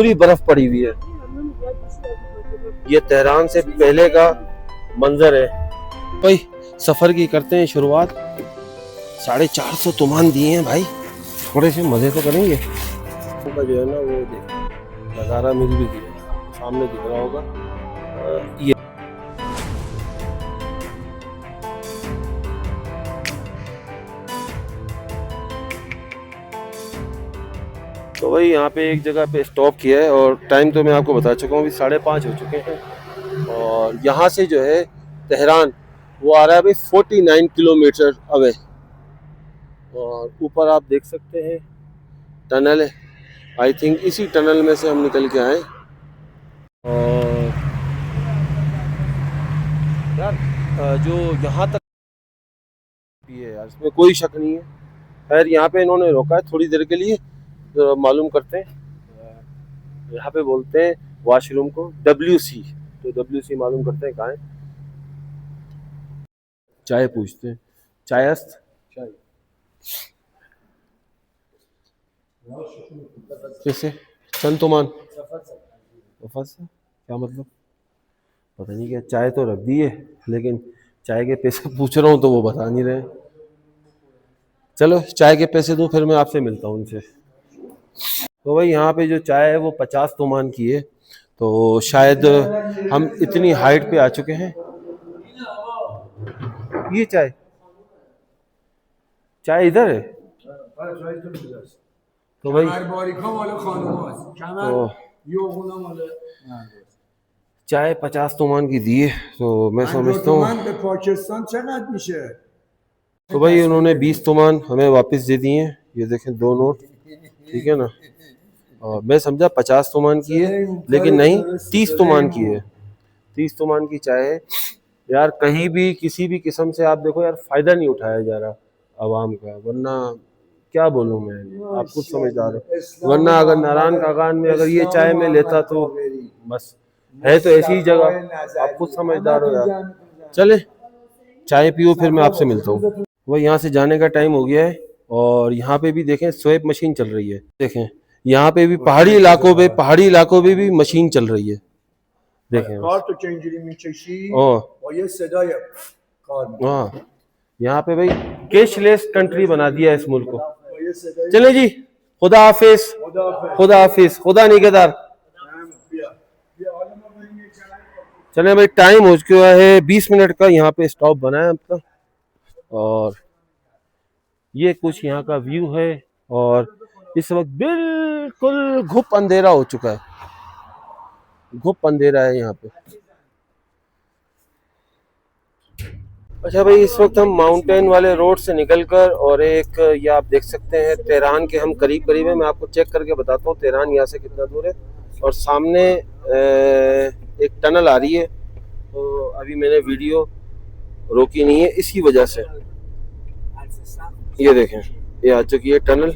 पूरी बर्फ पड़ी हुई है। ये तेहरान से पहले का मंजर है। भाई सफर की करते हैं शुरुआत। 450 तुमान दिए हैं भाई, थोड़े से मजे तो करेंगे। उनका जो है ना वो नज़ारा मिल भी गया, सामने दिख रहा होगा। ये तो भाई यहाँ पे एक जगह पे स्टॉप किया है और टाइम तो मैं आपको बता चुका हूँ, अभी 5:30 हो चुके हैं। और यहाँ से जो है तेहरान वो आ रहा है भाई 49 किलोमीटर अवे। और ऊपर आप देख सकते हैं टनल है, आई थिंक इसी टनल में से हम निकल के आए। और यार जो यहाँ तक है यार, इसमें कोई शक नहीं है। खैर यहाँ पे इन्होंने रोका है थोड़ी देर के लिए, तो मालूम करते हैं। यहाँ पे बोलते हैं वॉशरूम को WC, तो WC मालूम करते हैं कहाँ है। चाय पूछते हैं, चायस्त चाय कैसे संतुमान क्या मतलब, पता नहीं। क्या चाय तो रख दी है, लेकिन चाय के पैसे पूछ रहा हूँ तो वो बता नहीं रहे। चलो चाय के पैसे दूं फिर मैं आपसे मिलता हूँ उनसे। तो भाई यहाँ पे जो चाय है वो 50 तुमान की है। तो शायद हम इतनी हाइट पे आ चुके हैं। ये चाय चाय इधर है तो भाई तो चाय 50 तुमान की दी है। तो मैं समझता हूँ तो भाई उन्होंने 20 तुमान हमें वापस दे दिए हैं। ये देखें 2 नोट, ठीक है ना। और मैं समझा 50 तुमान की है, लेकिन नहीं 30 तुमान की है। 30 तुमान की चाय है यार। कहीं भी किसी भी किस्म से आप देखो यार, फायदा नहीं उठाया जा रहा आवाम का। वरना क्या बोलूं मैं, आप खुद समझदार हो। वरना अगर नारायण कागान में अगर ये चाय में लेता तो बस है तो ऐसी ही जगह, आप खुद समझदार हो यार। चले चाय पियो फिर मैं आपसे मिलता हूँ। वह यहाँ से जाने का टाइम हो गया है। और यहाँ पे भी देखें स्वैप मशीन चल रही है। देखें यहाँ पे भी पहाड़ी इलाकों में भी मशीन चल रही है। देखें हाँ, यहाँ पे भाई कैशलेस कंट्री बना दिया है इस मुल्क को। चले जी, खुदा हाफिज, खुदा हाफिज, खुदा निगहदार। चले भाई टाइम हो चुका है 20 मिनट का, यहाँ पे स्टॉप बना है आपका। और ये कुछ यहाँ का व्यू है। और इस वक्त बिल्कुल घुप अंधेरा हो चुका है, घुप अंधेरा है यहाँ पे। अच्छा भाई इस वक्त हम माउंटेन वाले रोड से निकलकर और एक ये आप देख सकते हैं तेहरान के हम करीब करीब है। मैं आपको चेक करके बताता हूँ तेहरान यहाँ से कितना दूर है। और सामने एक टनल आ रही है, तो अभी मैंने वीडियो रोकी नहीं है इसी वजह से। ये देखें ये आ चुकी है टनल।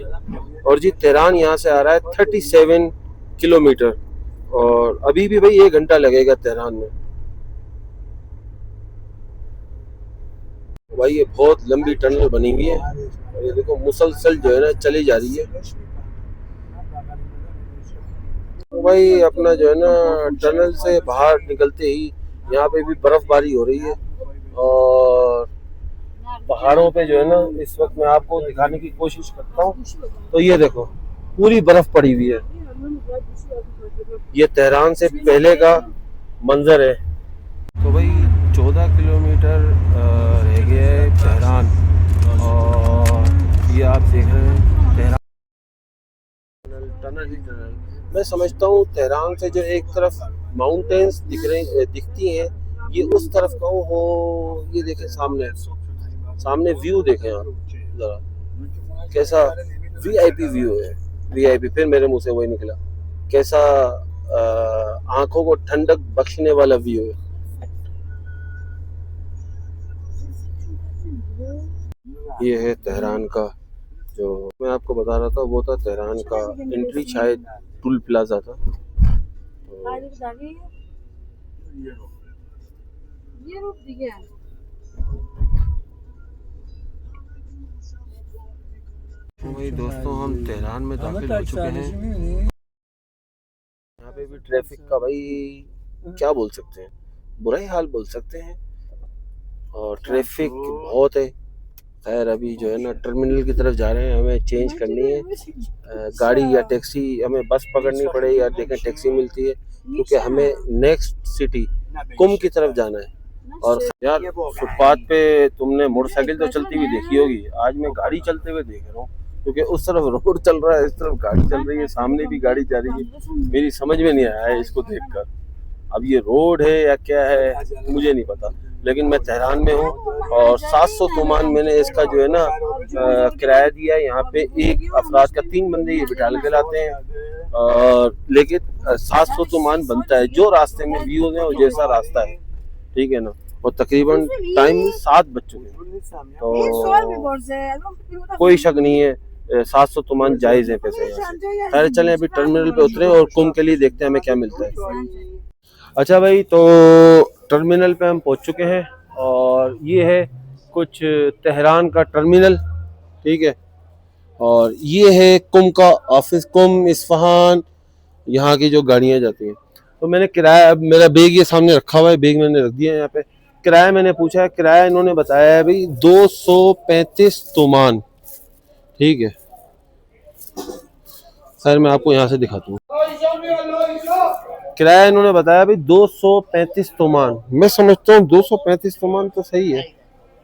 और जी तेहरान यहाँ से आ रहा है 37 किलोमीटर। और अभी भी भाई 1 घंटा लगेगा तेहरान में। भाई ये बहुत लंबी टनल बनी हुई है। और ये देखो मुसलसल जो है ना चली जा रही है। तो भाई अपना जो है ना टनल से बाहर निकलते ही यहाँ पे भी बर्फबारी हो रही है। और पहाड़ों पे जो है ना इस वक्त मैं आपको दिखाने की कोशिश करता हूँ। तो ये देखो पूरी बर्फ पड़ी हुई है। ये तेहरान से पहले का मंजर है। तो भाई 14 किलोमीटर रह गया है तेहरान। और ये आप देख रहे हैं तेहरान टनल ही टनल। मैं समझता हूँ तेहरान से जो एक तरफ माउंटेन्स दिखती हैं, ये उस तरफ का हो। ये देखें सामने व्यू देखें आप जरा, कैसा VIP व्यू है। VIP फिर मेरे मुंह से वही निकला, कैसा आंखों को ठंडक बख्शने वाला व्यू है। ये है तेहरान का, जो मैं आपको बता रहा था वो था तेहरान का एंट्री, शायद टूल प्लाजा था। तो भाई दोस्तों हम तेहरान में दाखिल हो चुके हैं। पे भी ट्रैफिक का भाई क्या बोल सकते हैं, बुरा ही हाल बोल सकते हैं, और ट्रैफिक बहुत है। खैर अभी जो है ना टर्मिनल की तरफ जा रहे हैं, हमें चेंज करनी है गाड़ी या टैक्सी, हमें बस पकड़नी पड़े या देखें टैक्सी मिलती है, क्योंकि हमें नेक्स्ट सिटी कुम की तरफ जाना है। और यार फुटपाथ पे तुमने मोटरसाइकिल तो चलती हुई देखी होगी, आज मैं गाड़ी चलते हुए देख रहा हूँ, क्योंकि उस तरफ रोड चल रहा है, इस तरफ गाड़ी चल रही है, सामने भी गाड़ी जा रही है। मेरी समझ में नहीं आया है इसको देखकर, अब ये रोड है या क्या है मुझे नहीं पता, लेकिन मैं तेहरान में हूँ और 700 तोमान मैंने इसका जो है ना किराया दिया है। यहाँ पे एक अफराद का 3 बंदे ये बिठा के लाते हैं, और लेकिन 700 तोमान बनता है जो रास्ते में व्यूज है और जैसा रास्ता है, ठीक है ना। और तकरीबन टाइम 7 बज चुके हैं, तो कोई शक नहीं है 700 तोमान जायज है पैसे यहाँ से। खैर चलें अभी टर्मिनल पे उतरे और कुम के लिए देखते हैं हमें क्या मिलता है। अच्छा भाई, तो टर्मिनल पे हम पहुंच चुके हैं और ये है कुछ तेहरान का टर्मिनल, ठीक है, और ये है कुम का ऑफिस, कुम इस्फहान, यहाँ की जो गाड़ियाँ जाती हैं। तो मैंने किराया, अब मेरा बैग ये सामने रखा हुआ है, बैग मैंने रख दिया है यहाँ पे। किराया मैंने पूछा है, किराया इन्होंने बताया है भाई 235 तोमान, ठीक है। खैर मैं आपको यहाँ से दिखाता हूँ, किराया इन्होंने बताया भाई 235 तोमान। मैं समझता हूँ 235 तोमान तो सही है,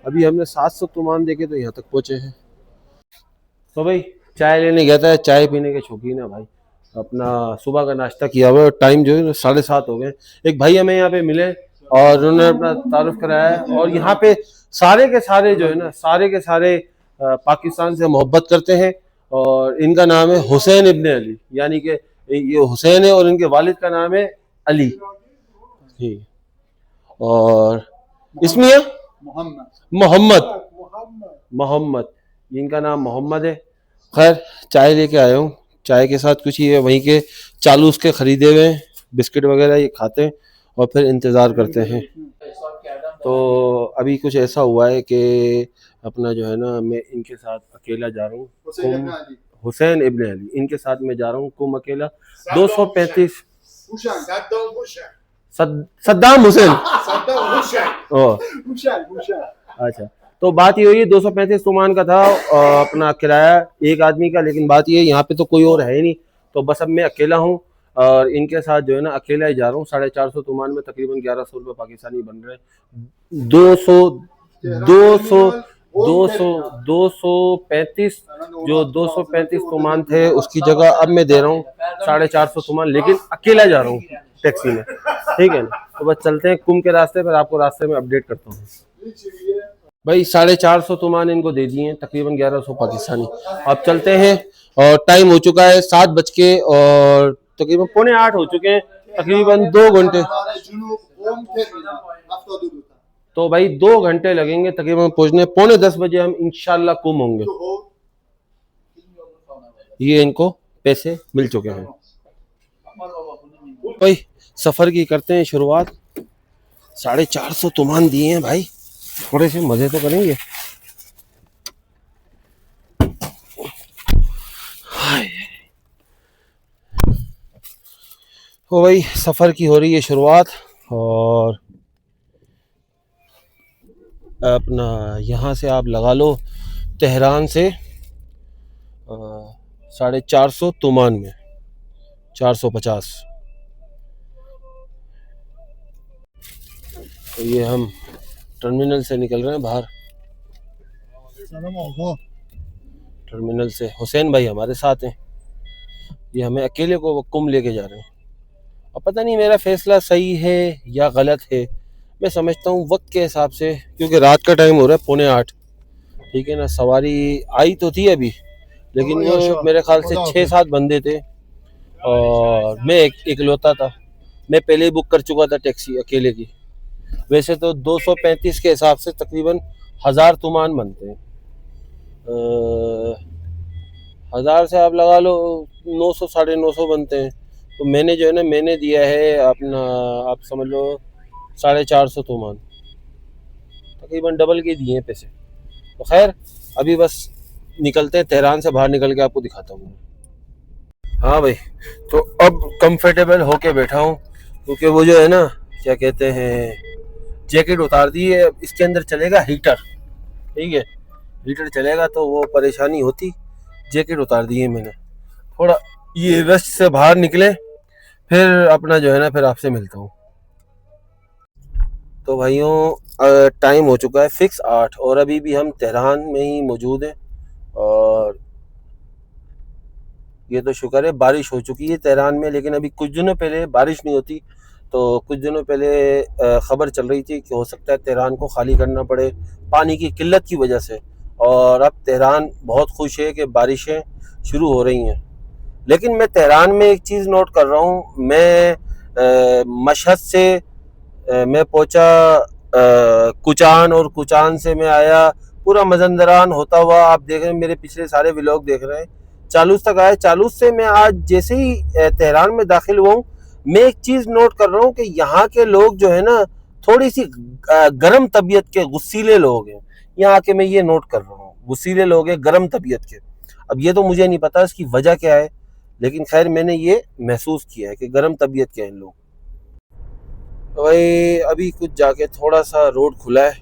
अभी हमने 700 तोमान देके तो यहाँ तक पहुँचे हैं। तो भाई चाय लेने गया था, चाय पीने के शौकीन है भाई, अपना सुबह का नाश्ता किया हुआ है, टाइम जो है 7:30 हो गए। एक भाई हमें यहाँ पे मिले और उन्होंने अपना तारुफ कराया है, और यहाँ पे सारे के सारे जो है ना, सारे के सारे पाकिस्तान से मोहब्बत करते हैं, और इनका नाम है हुसैन इब्ने अली, यानी कि ये हुसैन है और इनके वालिद का नाम है अली, ठीक। और इसमें मोहम्मद मोहम्मद इनका नाम मोहम्मद है। खैर चाय लेके आया हूँ, चाय के साथ कुछ ये वहीं के चालूस के खरीदे हुए बिस्किट वगैरह ये खाते हैं और फिर इंतज़ार करते हैं। तो अभी कुछ ऐसा हुआ है कि अपना जो है ना, मैं इनके साथ अकेला जा रहा हूँ, हुसैन इब्ने अली, इनके साथ मैं जा रहा हूँ कुम अकेला। 235 सद्दाम हुसैन अच्छा, तो बात ये हुई 235 तोमान का था अपना किराया एक आदमी का, लेकिन बात ये यहाँ पे तो कोई और है ही नहीं, तो बस अब मैं अकेला हूँ और इनके साथ जो है ना अकेला ही जा रहा हूँ। 450 तोमान में तकरीबन 1100 रुपये पाकिस्तानी बन रहे हैं। 235 जो 235 तोमान थे उसकी जगह अब मैं दे रहा हूँ 450 तोमान, लेकिन अकेला जा रहा हूँ टैक्सी में, ठीक है ना। तो बस चलते हैं कुम के रास्ते पर, आपको रास्ते में अपडेट करता हूँ। भाई 450 तोमान इनको दे दिए, तकरीबन 1100 पाकिस्तानी। अब चलते हैं और टाइम हो चुका है 7 बज के और तकरीबन 7:45 हो चुके हैं, तकरीबन 2 घंटे। तो भाई 2 घंटे लगेंगे तकरीबन पहुंचने, 9:45 बजे हम इंशाल्लाह कुम होंगे। ये इनको पैसे मिल चुके हैं। भाई सफर की करते हैं शुरुआत। 450 तोमान दिए हैं भाई, थोड़े से मजे तो करेंगे। तो भाई सफर की हो रही है शुरुआत, और अपना यहाँ से आप लगा लो तेहरान से 450 तोमान में 450। तो ये हम टर्मिनल से निकल रहे हैं बाहर, टर्मिनल से हुसैन भाई हमारे साथ हैं, ये हमें अकेले को कुम लेके जा रहे हैं। अब पता नहीं मेरा फैसला सही है या गलत है, मैं समझता हूँ वक्त के हिसाब से, क्योंकि रात का टाइम हो रहा है 7:45, ठीक है ना। सवारी आई तो थी अभी, लेकिन वो मेरे ख्याल से 6-7 बंदे थे और मैं इकलौता था। मैं पहले ही बुक कर चुका था टैक्सी अकेले की। वैसे तो 235 के हिसाब से तकरीबन 1000 तोमान बनते हैं, 1000 से आप लगा लो 900 950 बनते हैं। तो मैंने जो है ना, मैंने दिया है अपना, आप समझ लो 450 तोमान, तकरीबन डबल के दिए हैं पैसे। तो खैर अभी बस निकलते हैं, तेहरान से बाहर निकल के आपको दिखाता हूँ। हाँ भाई, तो अब कंफर्टेबल होके बैठा हूँ, क्योंकि वो जो है ना, क्या कहते हैं, जैकेट उतार दी है। इसके अंदर चलेगा हीटर, ठीक है, हीटर चलेगा तो वो परेशानी होती। जैकेट उतार दी है मैंने, थोड़ा ये रश से बाहर निकले, फिर अपना जो है ना, फिर आपसे मिलता हूँ। तो भाइयों, टाइम हो चुका है फिक्स 8, और अभी भी हम तेहरान में ही मौजूद हैं। और ये तो शुक्र है बारिश हो चुकी है तेहरान में, लेकिन अभी कुछ दिनों पहले बारिश नहीं होती। तो कुछ दिनों पहले खबर चल रही थी कि हो सकता है तेहरान को खाली करना पड़े पानी की किल्लत की वजह से। और अब तेहरान बहुत खुश है कि बारिशें शुरू हो रही हैं। लेकिन मैं तेहरान में एक चीज़ नोट कर रहा हूँ। मैं मशहद से मैं पहुंचा कुचान, और कुचान से मैं आया पूरा मजंदरान होता हुआ। आप देख रहे हैं, मेरे पिछले सारे व्लॉग देख रहे हैं, चालूस तक आया। चालूस से मैं आज जैसे ही तेहरान में दाखिल हुआ हूँ, मैं एक चीज़ नोट कर रहा हूँ कि यहाँ के लोग जो है ना, थोड़ी सी गर्म तबीयत के गुस्सीले लोग हैं। यहाँ के मैं ये नोट कर रहा हूँ, गुस्सीले लोग हैं, गर्म तबीयत के। अब ये तो मुझे नहीं पता इसकी वजह क्या है, लेकिन खैर मैंने ये महसूस किया है कि गर्म तबीयत के हैं लोग। तो भाई अभी कुछ जाके थोड़ा सा रोड खुला है,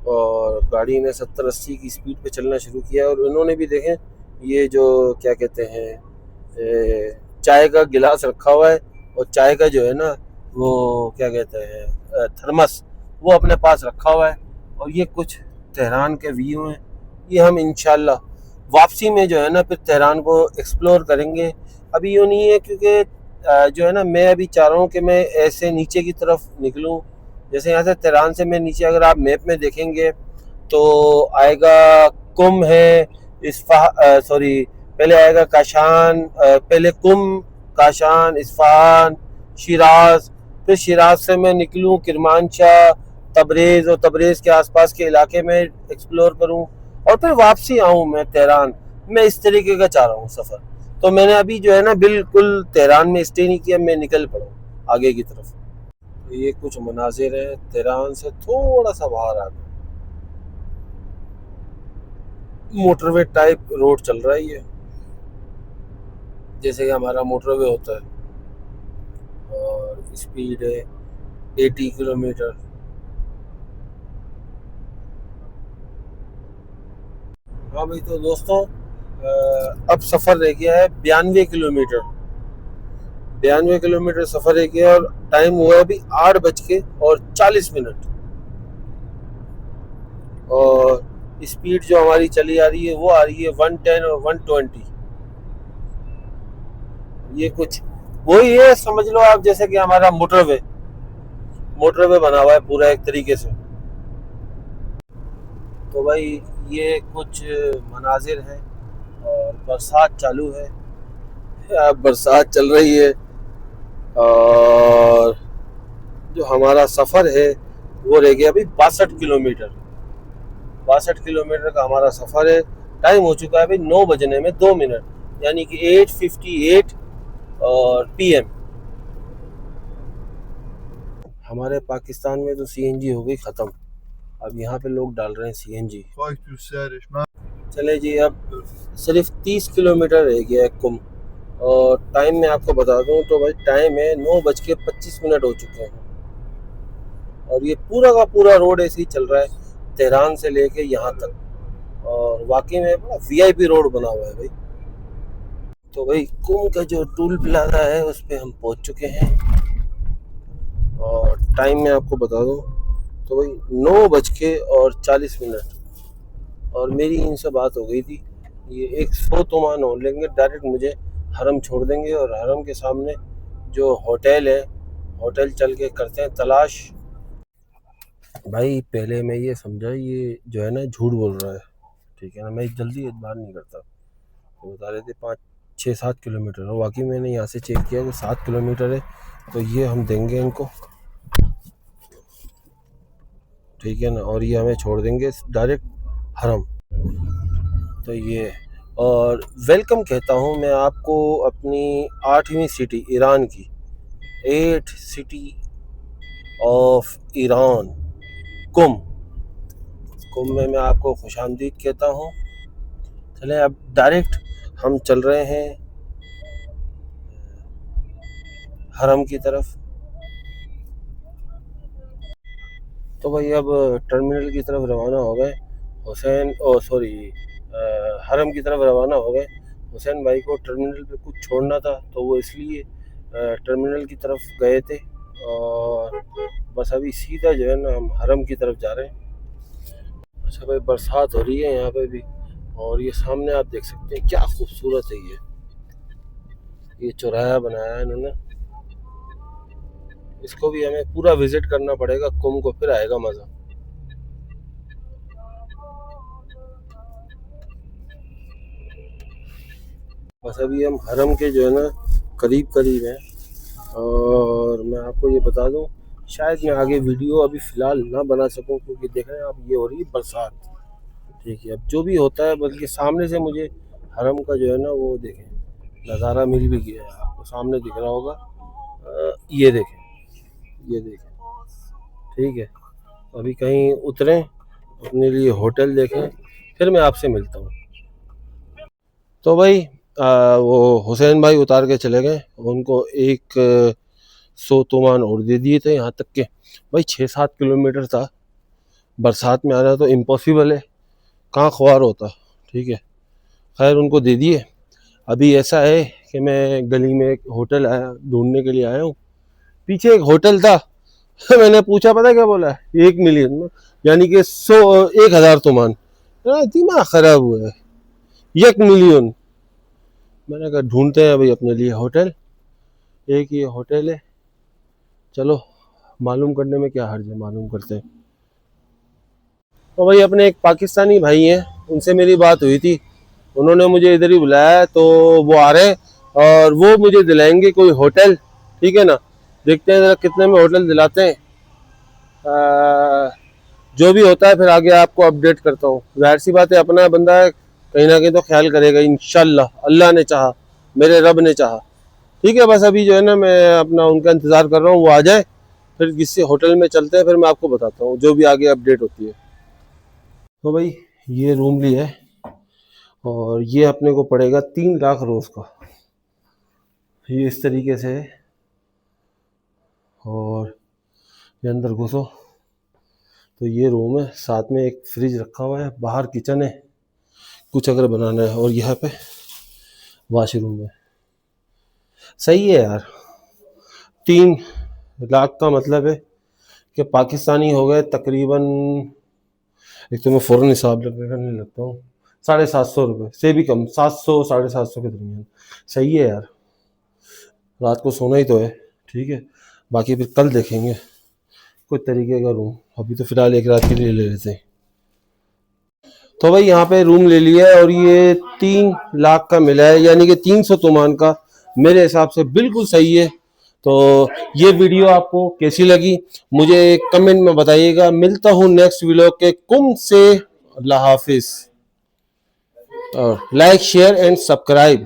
और गाड़ी ने 70-80 की स्पीड पे चलना शुरू किया। और उन्होंने भी देखें, ये जो क्या कहते हैं, चाय का गिलास रखा हुआ है, और चाय का जो है ना, वो क्या कहते हैं, थर्मस, वो अपने पास रखा हुआ है। और ये कुछ तेहरान के व्यू हैं। ये हम इंशाल्लाह वापसी में जो है ना, फिर तेहरान को एक्सप्लोर करेंगे। अभी यूँ नहीं है, क्योंकि जो है ना, मैं अभी चाह रहा हूँ कि मैं ऐसे नीचे की तरफ निकलूँ। जैसे यहाँ से तेहरान से मैं नीचे, अगर आप मैप में देखेंगे तो आएगा कुम है, सॉरी, पहले आएगा काशान, पहले कुम, काशान, इस्फहान, शिराज। फिर शिराज से मैं निकलूँ किरमानशाह, तबरेज़, और तबरेज़ के आसपास के इलाके में एक्सप्लोर करूँ, और फिर वापसी आऊँ मैं तेहरान। मैं इस तरीके का चाह रहा हूँ सफ़र। तो मैंने अभी जो है ना, बिल्कुल तेहरान में स्टे नहीं किया, मैं निकल पड़ा आगे की तरफ। तो ये कुछ मनाजिर है तेहरान से थोड़ा सा बाहर आ गए, मोटरवे टाइप रोड चल रहा है ये, जैसे कि हमारा मोटरवे होता है। और स्पीड है 80 किलोमीटर। हाँ भाई, तो दोस्तों, अब सफ़र रह गया है 92 किलोमीटर। 92 किलोमीटर सफ़र रह गया, और टाइम हुआ है अभी 8:40। और स्पीड जो हमारी चली आ रही है, वो आ रही है 110 और 120। ये कुछ वही है, समझ लो आप, जैसे कि हमारा मोटरवे बना हुआ है पूरा एक तरीके से। तो भाई ये कुछ मनाजिर है, और बरसात चालू है, बरसात चल रही है। और जो हमारा सफ़र है, वो रह गया अभी 62 किलोमीटर। 62 किलोमीटर का हमारा सफ़र है। टाइम हो चुका है अभी 9 बजने में 2 मिनट, यानी कि 8:58 और PM। हमारे पाकिस्तान में तो CNG हो गई ख़त्म, अब यहाँ पे लोग डाल रहे हैं CNG। चले जी, अब सिर्फ 30 किलोमीटर रह गया है कुम। और टाइम मैं आपको बता दूं तो भाई, टाइम है 9:25 हो चुके हैं। और ये पूरा का पूरा रोड ऐसे ही चल रहा है तेहरान से लेके यहाँ तक। और वाकई में बड़ा VIP रोड बना हुआ है भाई। तो भाई कुम का जो टूल प्लाजा है, उस पर हम पहुँच चुके हैं। और टाइम मैं आपको बता दूं तो भाई 9:40। और मेरी इनसे बात हो गई थी, ये 100 और लेंगे, डायरेक्ट मुझे हरम छोड़ देंगे। और हरम के सामने जो होटल है, होटल चल के करते हैं तलाश। भाई पहले मैं ये समझा, ये जो है ना, झूठ बोल रहा है, ठीक है ना, मैं जल्दी एतबार नहीं करता। तो बता रहे थे 5-6-7 किलोमीटर, और वाकई मैंने यहाँ से चेक किया कि 7 किलोमीटर है। तो ये हम देंगे इनको, ठीक है ना, और ये हमें छोड़ देंगे डायरेक्ट हरम। तो ये, और वेलकम कहता हूँ मैं आपको अपनी 8वीं सिटी ईरान की, 8 सिटी ऑफ ईरान, कुम। कुम में मैं आपको खुशामदीद कहता हूँ। चलें अब डायरेक्ट हम चल रहे हैं हरम की तरफ। तो भाई अब टर्मिनल की तरफ रवाना हो गए। हुसैन ओ सॉरी हरम की तरफ रवाना हो गए। हुसैन भाई को टर्मिनल पे कुछ छोड़ना था तो वो इसलिए टर्मिनल की तरफ गए थे, और बस अभी सीधा जो है ना हम हरम की तरफ जा रहे हैं। अच्छा भाई, बरसात हो रही है यहाँ पे भी, और ये सामने आप देख सकते हैं क्या खूबसूरत है ये चौराहा बनाया है इन्होंने। इसको भी हमें पूरा विजिट करना पड़ेगा कुंभ को, फिर आएगा मजा। बस अभी हम हरम के जो है ना करीब करीब हैं, और मैं आपको ये बता दूं, शायद मैं आगे वीडियो अभी फ़िलहाल ना बना सकूं, क्योंकि देख रहे हैं आप ये हो रही है बरसात। ठीक है, अब जो भी होता है, बल्कि सामने से मुझे हरम का जो है ना वो देखें नज़ारा मिल भी गया है, आपको सामने दिख रहा होगा। ये देखें, ये देखें। ठीक है, अभी कहीं उतरें, अपने लिए होटल देखें, फिर मैं आपसे मिलता हूँ। तो भाई वो हुसैन भाई उतार के चले गए, उनको एक 100 तोमान और दे दिए थे। यहाँ तक के भाई 6-7 किलोमीटर था, बरसात में आना तो इम्पॉसिबल है, कहाँ ख्वार होता। ठीक है, खैर उनको दे दिए। अभी ऐसा है कि मैं गली में एक होटल आया ढूंढने के लिए आया हूँ। पीछे एक होटल था मैंने पूछा, पता क्या बोला है? 1 मिलियन में, यानी कि 1,000 तोमान। दिमाग खराब हुआ है, 1 मिलियन। मैंने कहा ढूंढते हैं भाई अपने लिए होटल, एक ये होटल है, चलो मालूम करने में क्या हर्ज है, मालूम करते हैं। तो भाई अपने एक पाकिस्तानी भाई हैं, उनसे मेरी बात हुई थी, उन्होंने मुझे इधर ही बुलाया, तो वो आ रहे हैं और वो मुझे दिलाएंगे कोई होटल। ठीक है ना, देखते हैं जरा कितने में होटल दिलाते हैं। जो भी होता है फिर आगे आपको अपडेट करता हूँ। जाहिर सी बात है, अपना बंदा है, कहीं ना कहीं तो ख्याल करेगा इंशाल्लाह, अल्लाह ने चाहा, मेरे रब ने चाहा। ठीक है, बस अभी जो है ना मैं अपना उनका इंतज़ार कर रहा हूँ, वो आ जाए, फिर किसी होटल में चलते हैं, फिर मैं आपको बताता हूँ जो भी आगे अपडेट होती है। तो भाई ये रूम लिया है, और ये अपने को पड़ेगा 3 लाख रोज़ का। ये इस तरीके से है, और ये अंदर घुसो तो ये रूम है, साथ में एक फ्रिज रखा हुआ है, बाहर किचन है कुछ अगर बनाना है, और यहाँ पे वॉशरूम है। सही है यार, 3 लाख का मतलब है कि पाकिस्तानी हो गए तकरीबन, एक तो मैं फ़ौरन हिसाब करने लगता हूँ, 750 रुपये से भी कम, 700-750 के दरमियान। सही है यार, रात को सोना ही तो है। ठीक है, बाकी फिर कल देखेंगे कोई तरीके का रूम, अभी तो फ़िलहाल एक रात के लिए ले लेते हैं। तो भाई यहाँ पे रूम ले लिया है, और ये 3 लाख का मिला है, यानी कि 300 तोमान का, मेरे हिसाब से बिल्कुल सही है। तो ये वीडियो आपको कैसी लगी मुझे कमेंट में बताइएगा। मिलता हूँ नेक्स्ट व्लॉग के कुंभ से। अल्लाह हाफिज, और लाइक शेयर एंड सब्सक्राइब।